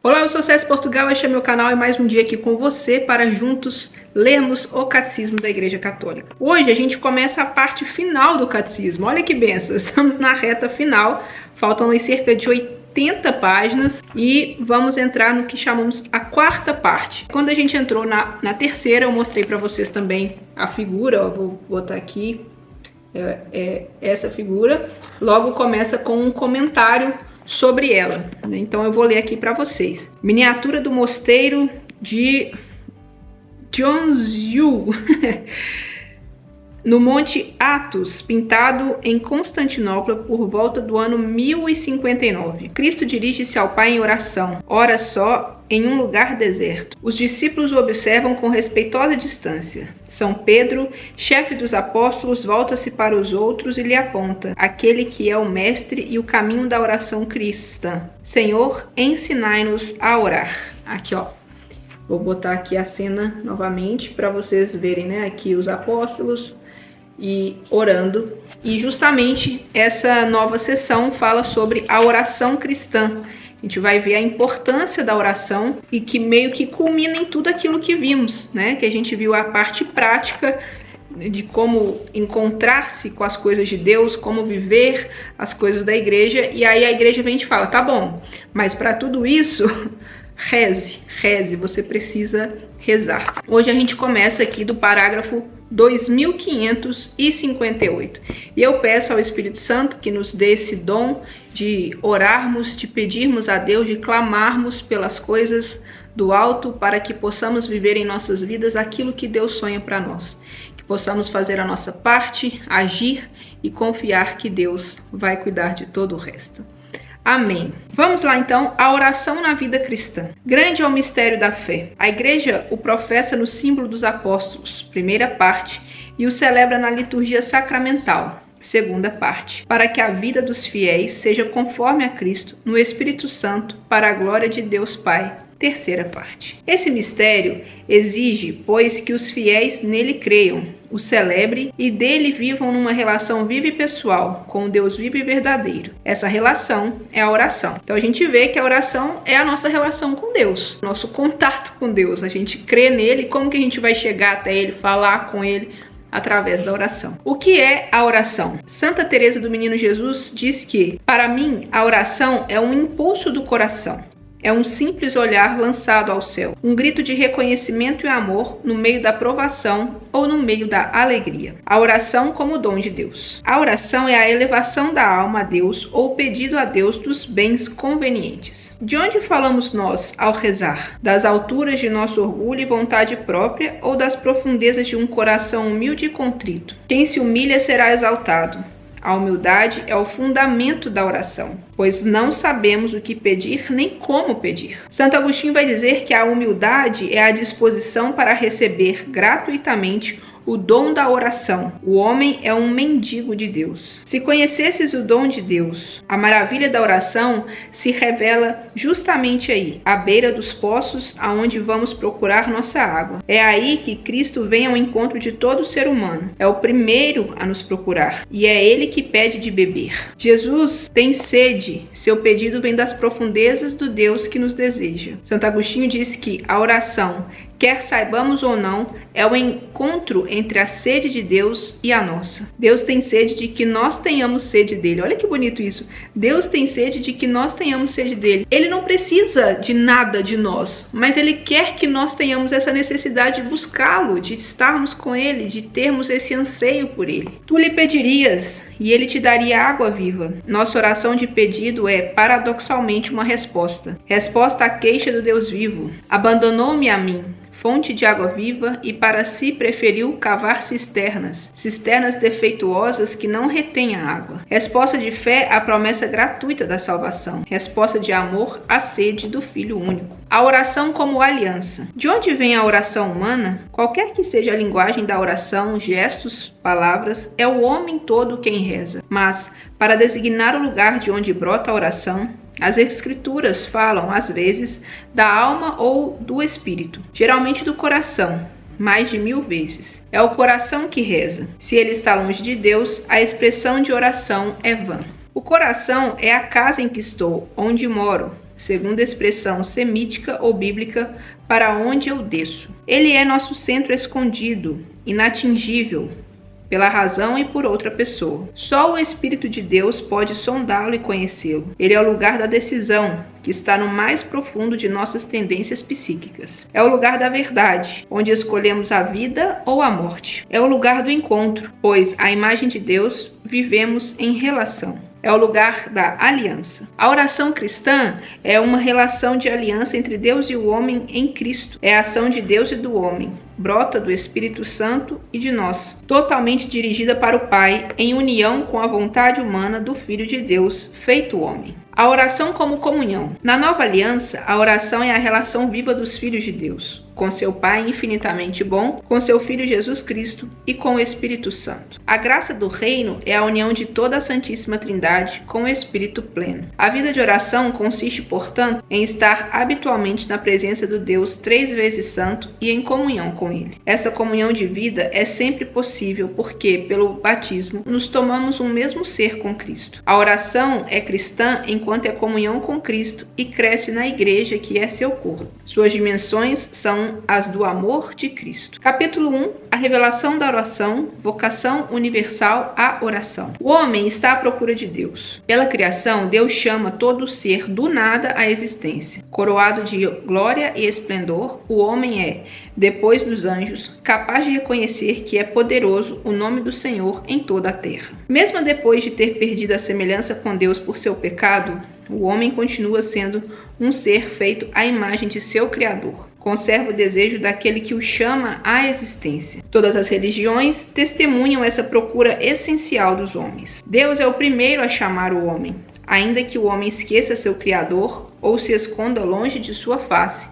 Olá, eu sou César Portugal, este é meu canal e mais um dia aqui com você para juntos lermos o Catecismo da Igreja Católica. Hoje a gente começa a parte final do Catecismo, olha que benção, estamos na reta final, faltam cerca de 80 páginas e vamos entrar no que chamamos a quarta parte. Quando a gente entrou na terceira, eu mostrei para vocês também a figura, eu vou botar aqui essa figura, logo começa com um comentário sobre ela, né? Então eu vou ler aqui para vocês. Miniatura do mosteiro de Jeonju no Monte Athos, pintado em Constantinopla por volta do ano 1059. Cristo dirige-se ao Pai em oração, ora só, em um lugar deserto. Os discípulos o observam com respeitosa distância. São Pedro, chefe dos apóstolos, volta-se para os outros e lhe aponta, aquele que é o mestre e o caminho da oração cristã. Senhor, ensinai-nos a orar. Aqui, ó. Vou botar aqui a cena novamente para vocês verem, né? Aqui os apóstolos e orando. E justamente essa nova sessão fala sobre a oração cristã. A gente vai ver a importância da oração e que meio que culmina em tudo aquilo que vimos, né? Que a gente viu a parte prática de como encontrar-se com as coisas de Deus, como viver as coisas da igreja. E aí a igreja vem e fala, tá bom, mas para tudo isso, reze, você precisa rezar. Hoje a gente começa aqui do parágrafo 2558. E eu peço ao Espírito Santo que nos dê esse dom de orarmos, de pedirmos a Deus, de clamarmos pelas coisas do alto para que possamos viver em nossas vidas aquilo que Deus sonha para nós. Que possamos fazer a nossa parte, agir e confiar que Deus vai cuidar de todo o resto. Amém. Vamos lá então, a oração na vida cristã. Grande é o mistério da fé. A igreja o professa no símbolo dos apóstolos, primeira parte, e o celebra na liturgia sacramental, segunda parte, para que a vida dos fiéis seja conforme a Cristo, no Espírito Santo, para a glória de Deus Pai, terceira parte. Esse mistério exige, pois, que os fiéis nele creiam, o celebrem e dele vivam numa relação viva e pessoal com o Deus vivo e verdadeiro. Essa relação é a oração. Então a gente vê que a oração é a nossa relação com Deus, nosso contato com Deus. A gente crê nele, como que a gente vai chegar até ele, falar com ele? Através da oração. O que é a oração? Santa Teresa do Menino Jesus diz que, para mim, a oração é um impulso do coração. É um simples olhar lançado ao céu, um grito de reconhecimento e amor no meio da provação ou no meio da alegria. A oração como dom de Deus. A oração é a elevação da alma a Deus ou o pedido a Deus dos bens convenientes. De onde falamos nós ao rezar? Das alturas de nosso orgulho e vontade própria ou das profundezas de um coração humilde e contrito? Quem se humilha será exaltado. A humildade é o fundamento da oração, pois não sabemos o que pedir nem como pedir. Santo Agostinho vai dizer que a humildade é a disposição para receber gratuitamente o dom da oração. O homem é um mendigo de Deus. Se conhecesses o dom de Deus, a maravilha da oração se revela justamente aí, à beira dos poços aonde vamos procurar nossa água. É aí que Cristo vem ao encontro de todo ser humano. É o primeiro a nos procurar e é ele que pede de beber. Jesus tem sede. Seu pedido vem das profundezas do Deus que nos deseja. Santo Agostinho diz que a oração, quer saibamos ou não, é o encontro entre a sede de Deus e a nossa. Deus tem sede de que nós tenhamos sede dele. Olha que bonito isso. Deus tem sede de que nós tenhamos sede dele. Ele não precisa de nada de nós, mas ele quer que nós tenhamos essa necessidade de buscá-lo, de estarmos com ele, de termos esse anseio por ele. Tu lhe pedirias e ele te daria água viva. Nossa oração de pedido é, paradoxalmente, uma resposta. Resposta à queixa do Deus vivo. Abandonou-me a mim, fonte de água viva, e para si preferiu cavar cisternas defeituosas que não retêm a água. Resposta de fé à promessa gratuita da salvação. Resposta de amor à sede do Filho único. A oração como aliança. De onde vem a oração humana? Qualquer que seja a linguagem da oração, gestos, palavras, é o homem todo quem reza. Mas, para designar o lugar de onde brota a oração, as escrituras falam, às vezes, da alma ou do espírito, geralmente do coração, mais de 1000 vezes. É o coração que reza. Se ele está longe de Deus, a expressão de oração é vã. O coração é a casa em que estou, onde moro, segundo a expressão semítica ou bíblica, para onde eu desço. Ele é nosso centro escondido, inatingível, pela razão e por outra pessoa. Só o Espírito de Deus pode sondá-lo e conhecê-lo. Ele é o lugar da decisão, que está no mais profundo de nossas tendências psíquicas. É o lugar da verdade, onde escolhemos a vida ou a morte. É o lugar do encontro, pois à imagem de Deus vivemos em relação. É o lugar da aliança. A oração cristã é uma relação de aliança entre Deus e o homem em Cristo. É a ação de Deus e do homem. Brota do Espírito Santo e de nós, totalmente dirigida para o Pai, em união com a vontade humana do Filho de Deus, feito homem. A oração como comunhão. Na nova aliança, a oração é a relação viva dos filhos de Deus, com seu Pai infinitamente bom, com seu Filho Jesus Cristo e com o Espírito Santo. A graça do reino é a união de toda a Santíssima Trindade com o Espírito pleno. A vida de oração consiste, portanto, em estar habitualmente na presença do Deus 3 vezes santo e em comunhão com Ele. Essa comunhão de vida é sempre possível porque, pelo batismo, nos tomamos um mesmo ser com Cristo. A oração é cristã enquanto é comunhão com Cristo e cresce na igreja que é seu corpo. Suas dimensões são as do amor de Cristo. Capítulo 1. A revelação da oração, vocação universal à oração. O homem está à procura de Deus. Pela criação, Deus chama todo ser do nada à existência. Coroado de glória e esplendor, o homem é, depois dos anjos, capaz de reconhecer que é poderoso o nome do Senhor em toda a terra. Mesmo depois de ter perdido a semelhança com Deus por seu pecado, o homem continua sendo um ser feito à imagem de seu Criador. Conserva o desejo daquele que o chama à existência. Todas as religiões testemunham essa procura essencial dos homens. Deus é o primeiro a chamar o homem, ainda que o homem esqueça seu Criador ou se esconda longe de sua face,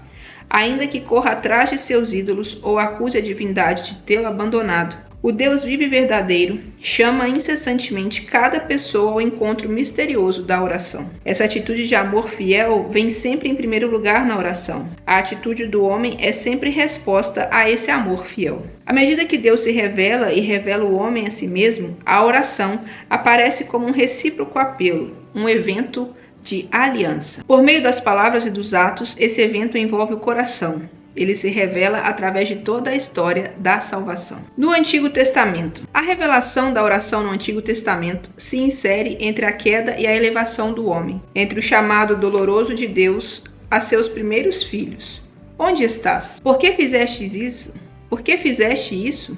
ainda que corra atrás de seus ídolos ou acuse a divindade de tê-lo abandonado. O Deus vivo e verdadeiro chama incessantemente cada pessoa ao encontro misterioso da oração. Essa atitude de amor fiel vem sempre em primeiro lugar na oração. A atitude do homem é sempre resposta a esse amor fiel. À medida que Deus se revela e revela o homem a si mesmo, a oração aparece como um recíproco apelo, um evento de aliança. Por meio das palavras e dos atos, esse evento envolve o coração. Ele se revela através de toda a história da salvação. No Antigo Testamento. A revelação da oração no Antigo Testamento se insere entre a queda e a elevação do homem, entre o chamado doloroso de Deus a seus primeiros filhos. Onde estás? Por que fizeste isso? Por que fizeste isso?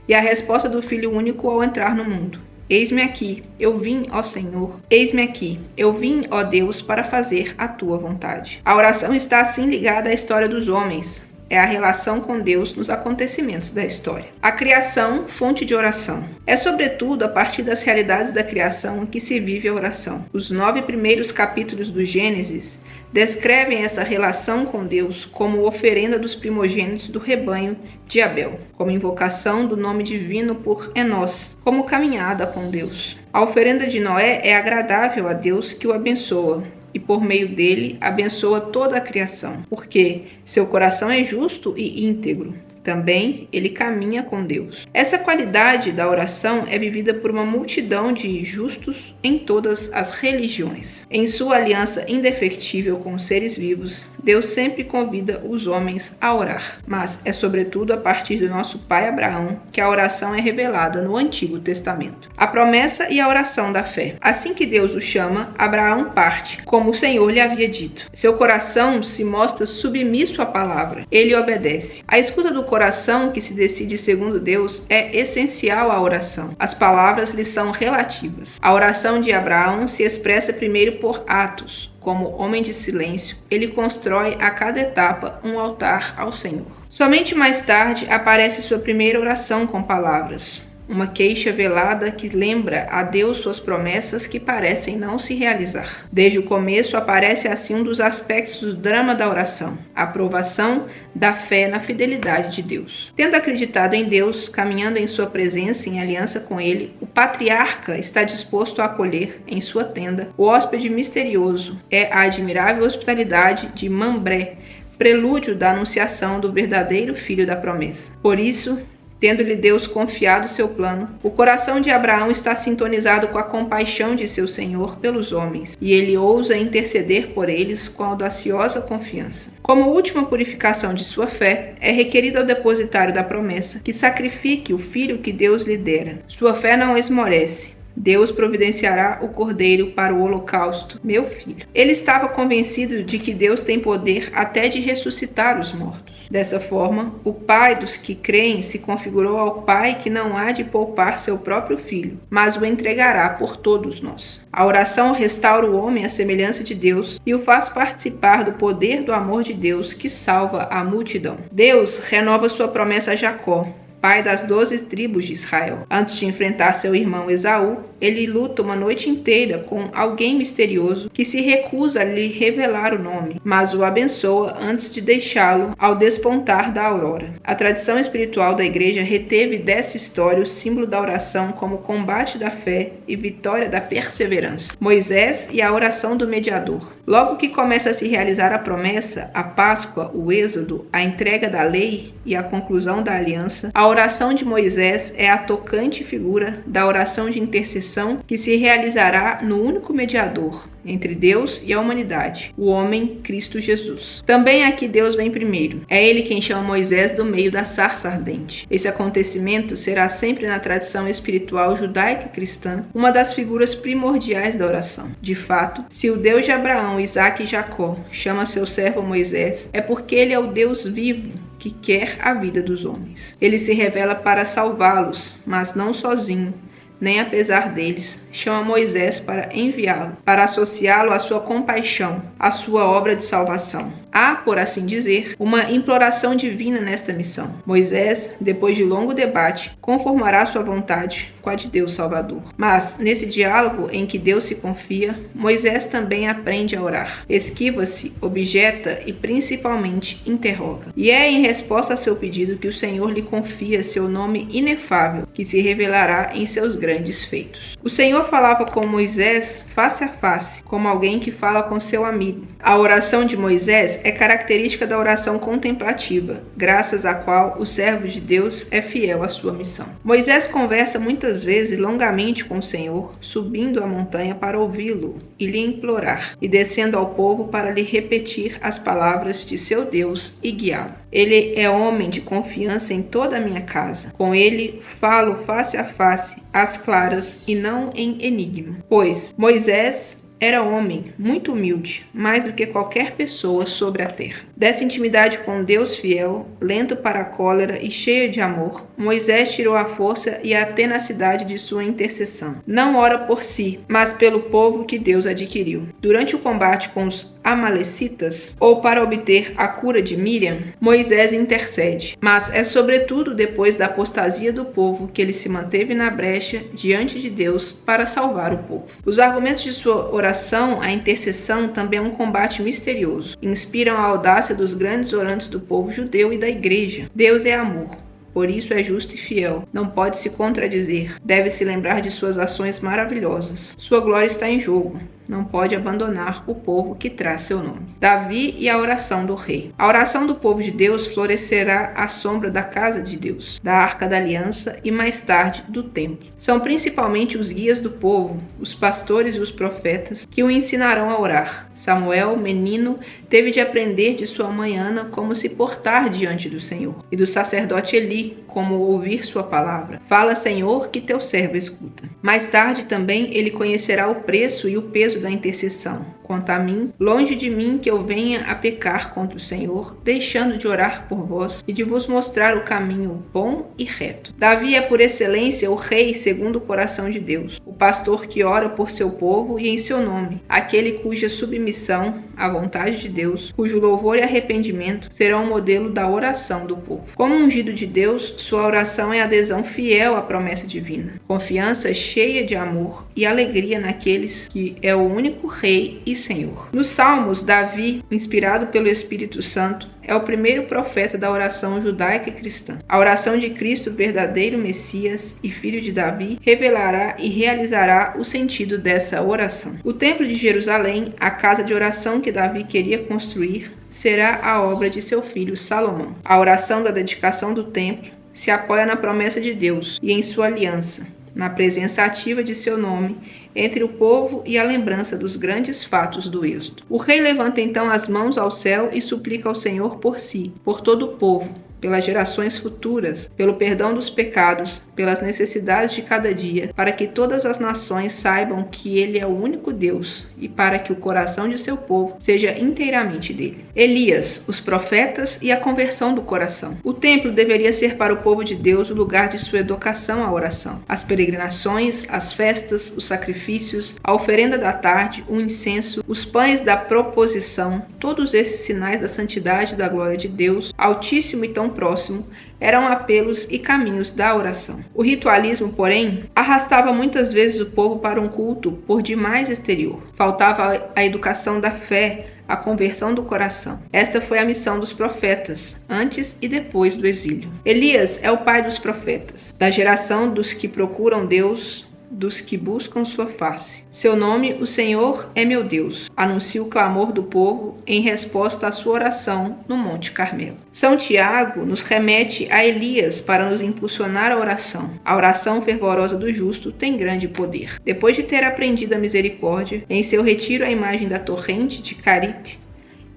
E a resposta do Filho único ao entrar no mundo. Eis-me aqui, eu vim, ó Senhor. Eis-me aqui, eu vim, ó Deus, para fazer a tua vontade. A oração está assim ligada à história dos homens. É a relação com Deus nos acontecimentos da história. A criação, fonte de oração. É sobretudo a partir das realidades da criação que se vive a oração. Os 9 primeiros capítulos do Gênesis descrevem essa relação com Deus como oferenda dos primogênitos do rebanho de Abel, como invocação do nome divino por Enós, como caminhada com Deus. A oferenda de Noé é agradável a Deus que o abençoa, e por meio dele abençoa toda a criação, porque seu coração é justo e íntegro. Também ele caminha com Deus. Essa qualidade da oração é vivida por uma multidão de justos em todas as religiões. Em sua aliança indefectível com os seres vivos, Deus sempre convida os homens a orar. Mas é sobretudo a partir do nosso pai Abraão que a oração é revelada no Antigo Testamento. A promessa e a oração da fé. Assim que Deus o chama, Abraão parte, como o Senhor lhe havia dito. Seu coração se mostra submisso à palavra. Ele obedece. A escuta do coração que se decide segundo Deus é essencial à oração. As palavras lhe são relativas. A oração de Abraão se expressa primeiro por atos. Como homem de silêncio, ele constrói a cada etapa um altar ao Senhor. Somente mais tarde aparece sua primeira oração com palavras. Uma queixa velada que lembra a Deus suas promessas que parecem não se realizar. Desde o começo aparece assim um dos aspectos do drama da oração, a provação da fé na fidelidade de Deus. Tendo acreditado em Deus, caminhando em sua presença em aliança com ele, o patriarca está disposto a acolher em sua tenda o hóspede misterioso. É a admirável hospitalidade de Mambré, prelúdio da anunciação do verdadeiro filho da promessa. Por isso, tendo-lhe Deus confiado seu plano. O coração de Abraão está sintonizado com a compaixão de seu Senhor pelos homens, e ele ousa interceder por eles com audaciosa confiança. Como última purificação de sua fé, é requerido ao depositário da promessa que sacrifique o filho que Deus lhe dera. Sua fé não esmorece. Deus providenciará o cordeiro para o holocausto, meu filho. Ele estava convencido de que Deus tem poder até de ressuscitar os mortos. Dessa forma, o pai dos que creem se configurou ao pai que não há de poupar seu próprio filho, mas o entregará por todos nós. A oração restaura o homem à semelhança de Deus e o faz participar do poder do amor de Deus que salva a multidão. Deus renova sua promessa a Jacó, pai das 12 tribos de Israel. Antes de enfrentar seu irmão Esaú, ele luta uma noite inteira com alguém misterioso que se recusa a lhe revelar o nome, mas o abençoa antes de deixá-lo ao despontar da aurora. A tradição espiritual da igreja reteve dessa história o símbolo da oração como combate da fé e vitória da perseverança. Moisés e a oração do mediador. Logo que começa a se realizar a promessa, a Páscoa, o Êxodo, a entrega da lei e a conclusão da aliança, a oração de Moisés é a tocante figura da oração de intercessão que se realizará no único mediador entre Deus e a humanidade, o homem Cristo Jesus. Também aqui Deus vem primeiro. É ele quem chama Moisés do meio da sarça ardente. Esse acontecimento será sempre na tradição espiritual judaica e cristã uma das figuras primordiais da oração. De fato, se o Deus de Abraão, Isaque e Jacó chama seu servo Moisés, é porque ele é o Deus vivo que quer a vida dos homens. Ele se revela para salvá-los, mas não sozinho, nem apesar deles. Chama Moisés para enviá-lo, para associá-lo à sua compaixão, à sua obra de salvação. Há, por assim dizer, uma imploração divina nesta missão. Moisés, depois de longo debate, conformará sua vontade com a de Deus Salvador. Mas, nesse diálogo em que Deus se confia, Moisés também aprende a orar. Esquiva-se, objeta e, principalmente, interroga. E é em resposta a seu pedido que o Senhor lhe confia seu nome inefável, que se revelará em seus grandes feitos. O Senhor falava com Moisés face a face, como alguém que fala com seu amigo. A oração de Moisés é característica da oração contemplativa, graças à qual o servo de Deus é fiel à sua missão. Moisés conversa muitas vezes longamente com o Senhor, subindo a montanha para ouvi-lo e lhe implorar, e descendo ao povo para lhe repetir as palavras de seu Deus e guiá-lo. Ele é homem de confiança em toda a minha casa. Com ele falo face a face, às claras e não em enigma. Pois Moisés era homem muito humilde, mais do que qualquer pessoa sobre a terra. Dessa intimidade com Deus fiel, lento para a cólera e cheio de amor, Moisés tirou a força e a tenacidade de sua intercessão. Não ora por si, mas pelo povo que Deus adquiriu. Durante o combate com os amalecitas, ou para obter a cura de Míriam, Moisés intercede. Mas é sobretudo depois da apostasia do povo que ele se manteve na brecha diante de Deus para salvar o povo. Os argumentos de sua oração, a intercessão, também é um combate misterioso. Inspiram a audácia dos grandes orantes do povo judeu e da igreja. Deus é amor. Por isso é justo e fiel, não pode se contradizer, deve se lembrar de suas ações maravilhosas. Sua glória está em jogo, não pode abandonar o povo que traz seu nome. Davi e a oração do rei. A oração do povo de Deus florescerá à sombra da casa de Deus, da arca da aliança e mais tarde do templo. São principalmente os guias do povo, os pastores e os profetas, que o ensinarão a orar. Samuel, menino, teve de aprender de sua mãe Ana como se portar diante do Senhor, e do sacerdote Eli como ouvir sua palavra. Fala, Senhor, que teu servo escuta. Mais tarde também ele conhecerá o preço e o peso da intercessão. Quanto a mim, longe de mim que eu venha a pecar contra o Senhor, deixando de orar por vós e de vos mostrar o caminho bom e reto. Davi é por excelência o rei segundo o coração de Deus, o pastor que ora por seu povo e em seu nome, aquele cuja submissão à vontade de Deus, cujo louvor e arrependimento serão o modelo da oração do povo. Como ungido de Deus, sua oração é adesão fiel à promessa divina, confiança cheia de amor e alegria naqueles que é o único rei e Senhor. Nos Salmos, Davi, inspirado pelo Espírito Santo, é o primeiro profeta da oração judaica e cristã. A oração de Cristo, verdadeiro Messias e filho de Davi, revelará e realizará o sentido dessa oração. O Templo de Jerusalém, a casa de oração que Davi queria construir, será a obra de seu filho Salomão. A oração da dedicação do templo se apoia na promessa de Deus e em sua aliança, na presença ativa de seu nome entre o povo e a lembrança dos grandes fatos do Êxodo. O rei levanta então as mãos ao céu e suplica ao Senhor por si, por todo o povo, pelas gerações futuras, pelo perdão dos pecados, pelas necessidades de cada dia, para que todas as nações saibam que Ele é o único Deus e para que o coração de seu povo seja inteiramente dele. Elias, os profetas e a conversão do coração. O templo deveria ser para o povo de Deus o lugar de sua educação à oração. As peregrinações, as festas, os sacrifícios, a oferenda da tarde, o incenso, os pães da proposição, todos esses sinais da santidade e da glória de Deus, Altíssimo e tão próximo, eram apelos e caminhos da oração. O ritualismo, porém, arrastava muitas vezes o povo para um culto por demais exterior. Faltava a educação da fé, a conversão do coração. Esta foi a missão dos profetas, antes e depois do exílio. Elias é o pai dos profetas, da geração dos que procuram Deus, dos que buscam sua face. Seu nome, o Senhor, é meu Deus. Anuncia o clamor do povo em resposta à sua oração no Monte Carmelo. São Tiago nos remete a Elias para nos impulsionar a oração. A oração fervorosa do justo tem grande poder. Depois de ter aprendido a misericórdia, em seu retiro à imagem da torrente de Carite,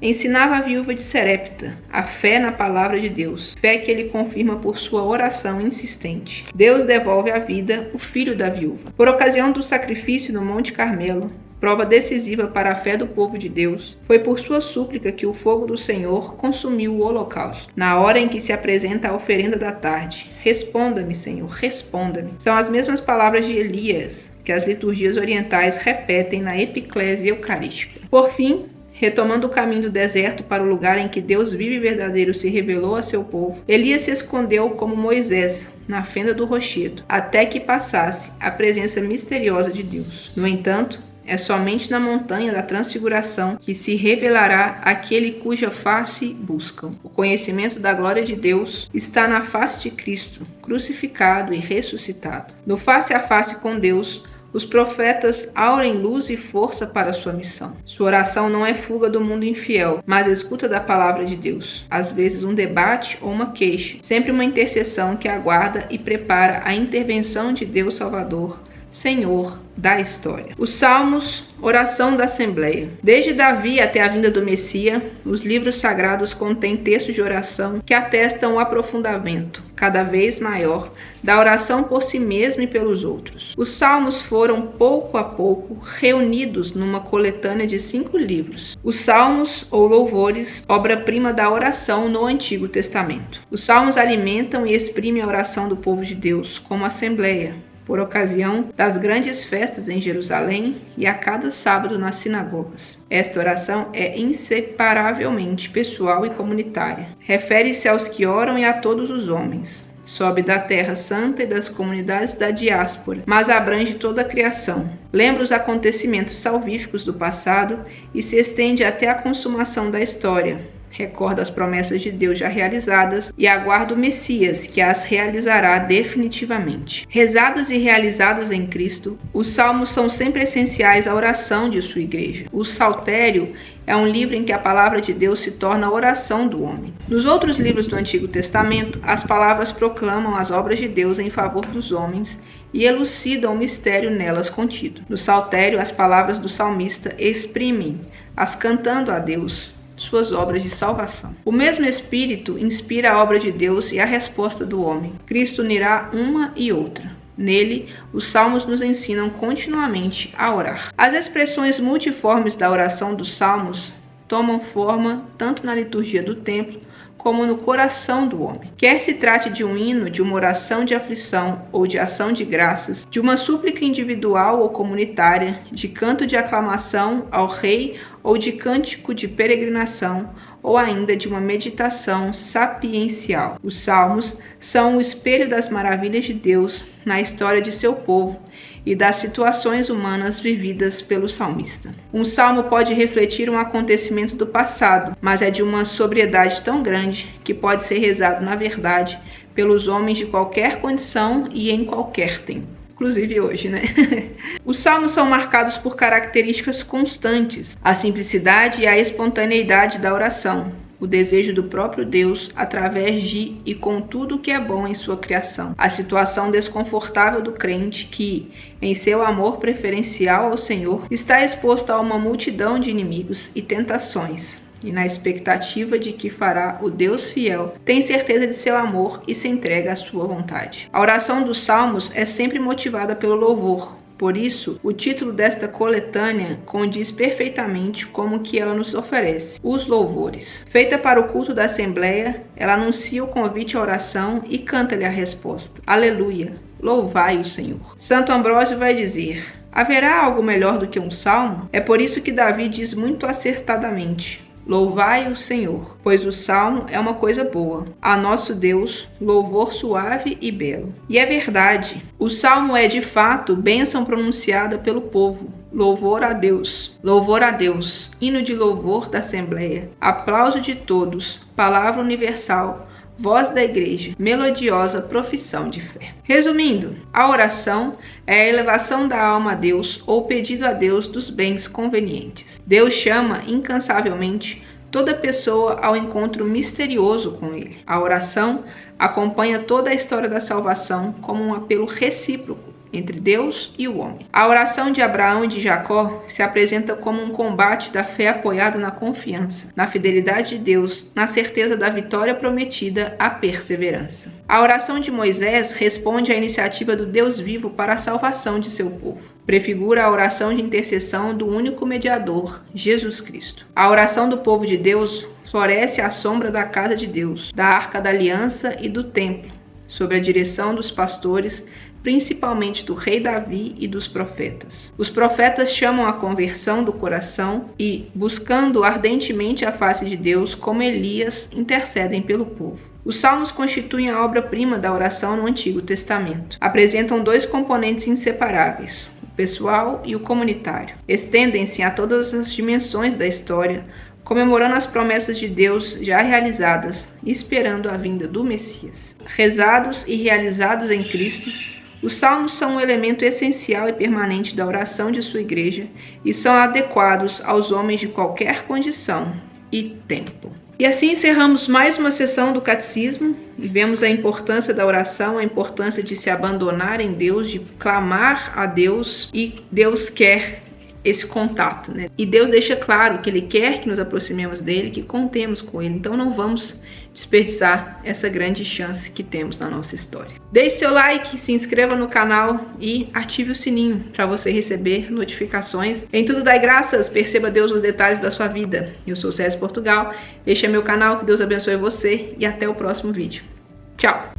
ensinava a viúva de Serepta a fé na palavra de Deus, fé que ele confirma por sua oração insistente. Deus devolve à vida o filho da viúva. Por ocasião do sacrifício no Monte Carmelo, prova decisiva para a fé do povo de Deus, foi por sua súplica que o fogo do Senhor consumiu o holocausto. Na hora em que se apresenta a oferenda da tarde, responda-me, Senhor, responda-me. São as mesmas palavras de Elias que as liturgias orientais repetem na epiclésia eucarística. Por fim, retomando o caminho do deserto para o lugar em que Deus vivo e verdadeiro se revelou a seu povo, Elias se escondeu como Moisés na fenda do rochedo, até que passasse a presença misteriosa de Deus. No entanto, é somente na montanha da transfiguração que se revelará aquele cuja face buscam. O conhecimento da glória de Deus está na face de Cristo, crucificado e ressuscitado. No face a face com Deus, os profetas aurem luz e força para sua missão. Sua oração não é fuga do mundo infiel, mas escuta da palavra de Deus. Às vezes um debate ou uma queixa, sempre uma intercessão que aguarda e prepara a intervenção de Deus Salvador, Senhor da história. Os Salmos, oração da Assembleia. Desde Davi até a vinda do Messias, os livros sagrados contêm textos de oração que atestam o aprofundamento, cada vez maior, da oração por si mesmo e pelos outros. Os Salmos foram, pouco a pouco, reunidos numa coletânea de 5 livros. Os Salmos, ou louvores, obra-prima da oração no Antigo Testamento. Os Salmos alimentam e exprimem a oração do povo de Deus como assembleia, por ocasião das grandes festas em Jerusalém e a cada sábado nas sinagogas. Esta oração é inseparavelmente pessoal e comunitária. Refere-se aos que oram e a todos os homens. Sobe da terra santa e das comunidades da diáspora, mas abrange toda a criação. Lembra os acontecimentos salvíficos do passado e se estende até a consumação da história. Recorda as promessas de Deus já realizadas e aguarda o Messias, que as realizará definitivamente. Rezados e realizados em Cristo, os salmos são sempre essenciais à oração de sua igreja. O Saltério é um livro em que a palavra de Deus se torna a oração do homem. Nos outros livros do Antigo Testamento, as palavras proclamam as obras de Deus em favor dos homens e elucidam o mistério nelas contido. No Saltério, as palavras do salmista exprimem-as cantando a Deus suas obras de salvação. O mesmo Espírito inspira a obra de Deus e a resposta do homem. Cristo unirá uma e outra. Nele, os salmos nos ensinam continuamente a orar. As expressões multiformes da oração dos salmos tomam forma tanto na liturgia do templo como no coração do homem. Quer se trate de um hino, de uma oração de aflição ou de ação de graças, de uma súplica individual ou comunitária, de canto de aclamação ao rei ou de cântico de peregrinação, ou ainda de uma meditação sapiencial. Os salmos são o espelho das maravilhas de Deus na história de seu povo e das situações humanas vividas pelo salmista. Um salmo pode refletir um acontecimento do passado, mas é de uma sobriedade tão grande que pode ser rezado, na verdade, pelos homens de qualquer condição e em qualquer tempo. Inclusive hoje, né? Os salmos são marcados por características constantes, a simplicidade e a espontaneidade da oração, o desejo do próprio Deus através de e com tudo que é bom em sua criação. A situação desconfortável do crente que, em seu amor preferencial ao Senhor, está exposto a uma multidão de inimigos e tentações, e na expectativa de que fará o Deus fiel, tem certeza de seu amor e se entrega à sua vontade. A oração dos Salmos é sempre motivada pelo louvor. Por isso, o título desta coletânea condiz perfeitamente com o que ela nos oferece, os louvores. Feita para o culto da Assembleia, ela anuncia o convite à oração e canta-lhe a resposta. Aleluia! Louvai o Senhor. Santo Ambrósio vai dizer: haverá algo melhor do que um salmo? É por isso que Davi diz muito acertadamente: louvai o Senhor, pois o salmo é uma coisa boa. A nosso Deus, louvor suave e belo. E é verdade, o salmo é de fato bênção pronunciada pelo povo. Louvor a Deus, hino de louvor da Assembleia, aplauso de todos, palavra universal, voz da igreja, melodiosa profissão de fé. Resumindo, a oração é a elevação da alma a Deus ou pedido a Deus dos bens convenientes. Deus chama incansavelmente toda pessoa ao encontro misterioso com Ele. A oração acompanha toda a história da salvação como um apelo recíproco entre Deus e o homem. A oração de Abraão e de Jacó se apresenta como um combate da fé apoiado na confiança, na fidelidade de Deus, na certeza da vitória prometida, a perseverança. A oração de Moisés responde à iniciativa do Deus vivo para a salvação de seu povo. Prefigura a oração de intercessão do único mediador, Jesus Cristo. A oração do povo de Deus floresce à sombra da casa de Deus, da arca da aliança e do templo, sob a direção dos pastores, principalmente do rei Davi e dos profetas. Os profetas chamam a conversão do coração e, buscando ardentemente a face de Deus, como Elias, intercedem pelo povo. Os salmos constituem a obra-prima da oração no Antigo Testamento. Apresentam dois componentes inseparáveis, o pessoal e o comunitário. Estendem-se a todas as dimensões da história, comemorando as promessas de Deus já realizadas e esperando a vinda do Messias. Rezados e realizados em Cristo, os salmos são um elemento essencial e permanente da oração de sua igreja e são adequados aos homens de qualquer condição e tempo. E assim encerramos mais uma sessão do Catecismo e vemos a importância da oração, a importância de se abandonar em Deus, de clamar a Deus, e Deus quer esse contato, né? E Deus deixa claro que Ele quer que nos aproximemos dEle, que contemos com Ele. Então não vamos desperdiçar essa grande chance que temos na nossa história. Deixe seu like, se inscreva no canal e ative o sininho para você receber notificações. Em tudo dai graças, perceba Deus nos detalhes da sua vida. Eu sou César Portugal, este é meu canal, que Deus abençoe você e até o próximo vídeo. Tchau!